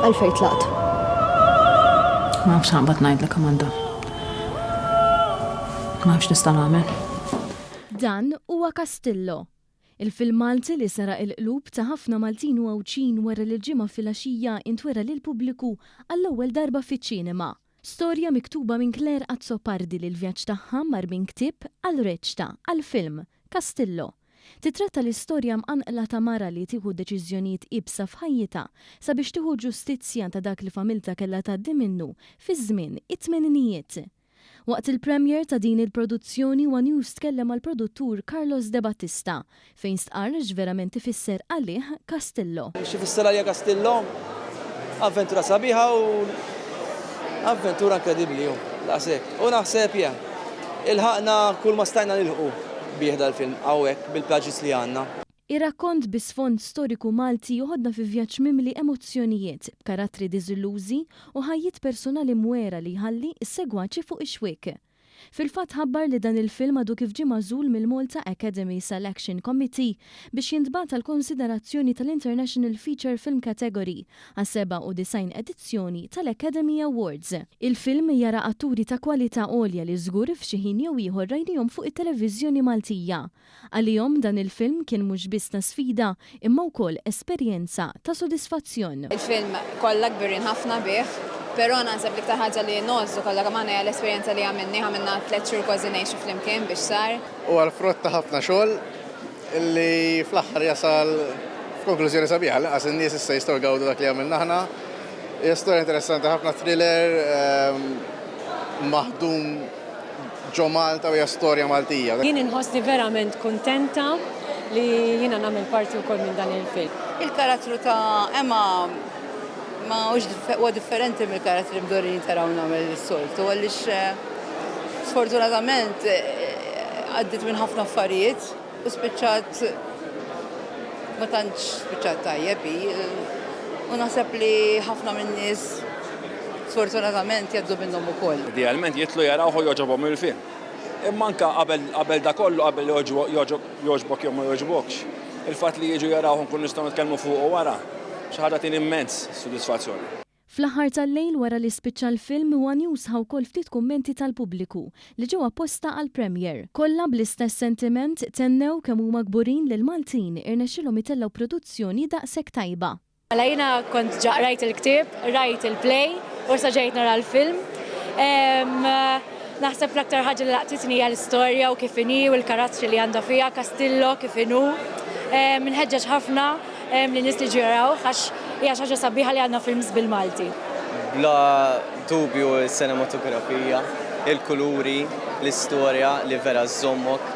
għalfejn tlaqt. Ma nafx ħanbad ngħidlek Amanda. Ma nafx nista' nagħmel. Dan huwa Castillo. Il-film Malti li sara il-qlub ta' ħafna Maltin u Awċin wara li l-ġimgħa filgħaxija intwera lil pubbliku għall-ewwel darba fiċ-ċinema. Storja miktuba minn Claire Azzopardi li l-vjaġġ tagħha mar minn ktieb għal reċta għall-film Castillo. Titratta l-istorja mqanqla ta' mara li tieħu deċiżjonijiet ibsa f'ħajjitha sabiex tieħu ġustizzja ta' dak li familta kellha tgħaddi minnu fi żmien it-tmeninijiet. Waqt il-premier ta' din il-produzzjoni One News tkellem mal-produttur Carlos De Battista fejn stqarr x'verament ifisser għalih Castillo. X'ifisser għalija Castillo? Avventura sabiħa u avventura inkredibbli hu. Daqshekk. U naħseb ilħaqna kull ma stajna nilħqu bih dal-film hawnhekk bil-plaġis li għandna. Ir-rakkont bi sfond storiku Malti joħodna fi vjaġġ mimli emozzjonijiet, karattri diżillużi u ħajjiet personali mwera li jħalli s-segwaċi fuq ix-xwiek. Fil-fatt ħabbar li dan il-film għadu kif ġie magħżul mill-Malta Academy Selection Committee biex jintbagħat għall-konsiderazzjoni tal-International Feature Film Category għas-97 edizzjoni tal-Academy Awards. Il-film jara atturi ta' kwalità għolja li żgur f'xi ħin jew ieħor rajnihom fuq it-televiżjoni Maltija. Għalihom dan il-film kien mhux biss ta' sfida imma wkoll esperjenza ta' sodisfazzjon. Il-film kollha kbirin ħafna bih. Pero naħseb li ktar ħaġa li nozzu kollha kemm l-esperjenza li għamilna 3 xhur kważi ngħixu flimkien biex sar. U għal-frott ta' ħafna xogħol illi fl-aħħar jasal f'konklużjoni sabiħa laqas in-nies issa jistgħu jgawdu dak li għamilna aħna. Hija storja interessanti ħafna thriller maħdum ġo Malta u hija storja Maltija. Jien inħossni verament kuntenta li jiena nagħmel parti wkoll minn dan il-film. Il-karattru ta' Emma ma huwa differenti mill-karattri mdorrin taraw nagħmel is-soltu għaliex sfortunatament għaddit minn ħafna affarijiet u spiċċat ma tantx spiċċat tajjeb u naħseb li ħafna min-nies sfortunatament jgħaddu minnhom ukoll. Idealment jitlu jaraw jogħġobhom il-film. Imma anke qabel da kollu qabel jogħġbok jew ma jogħġbokx. Il-fatt li jiġu jarawhom kun nistgħu nitkellmu fuq wara xi ħaġa tin immens sodisfazzjoni. Fl-aħħar tal-lejl wara li spiċċa l-film One News ħaw wkoll ftit kummenti tal-pubbliku li ġew apposta għall-premier. Kollha bl-istess sentiment tennew kemm huma kburin lil Maltin irnexxilhom itellgħu produzzjoni daqshekk tajba. Mela jiena kont rajt il-ktieb, rajt il-play u sa ġejt nara l-film. Naħseb l-aktar ħaġa li laqtitni hija l-istorja u kif inhi u l-karattri li għandha fiha Castillo kif inhu. Minħeġġeġ ħafna li nies li ġiraw għax hija xi ħaġa sabiħa li għandna films bil-Malti. Bla dubju s-cinematografija, il-kuluri, l-istorja li vera żommok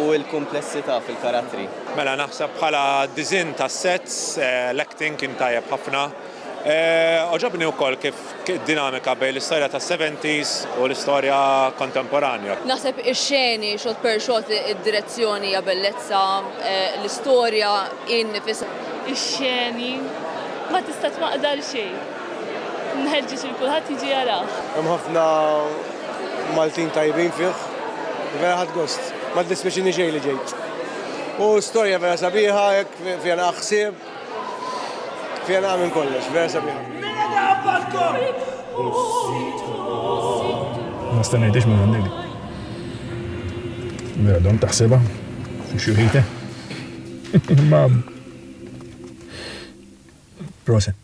u l-komplessità fil-karattri. Mela naħseb bħala dizin tas-sets, l-acting kien tajjeb ħafna. Oġobni wkoll kif dinamika bejn l-istorja tas-70s u l-istorja kontemporanja. Naħseb ix-xeni xogħol per xogħol id-direzzjoni hija bellezza, l-istorja innifisha. Ix-xeni ma tista' tmaqdar xejn. Nħeġġeġ il kulħadd jiġi jarah. Hemm ħafna Maltin tajbin fih, vera ħadd gost. Ma tispeċini xejn li ġejt. U storja vera sabiħa, hekk fiha naħseb. Fjena minn kollox, vera sabiħa. Ma stanejtix minn għandili. Vera dom taħseba, xuħite. Ma. Proset.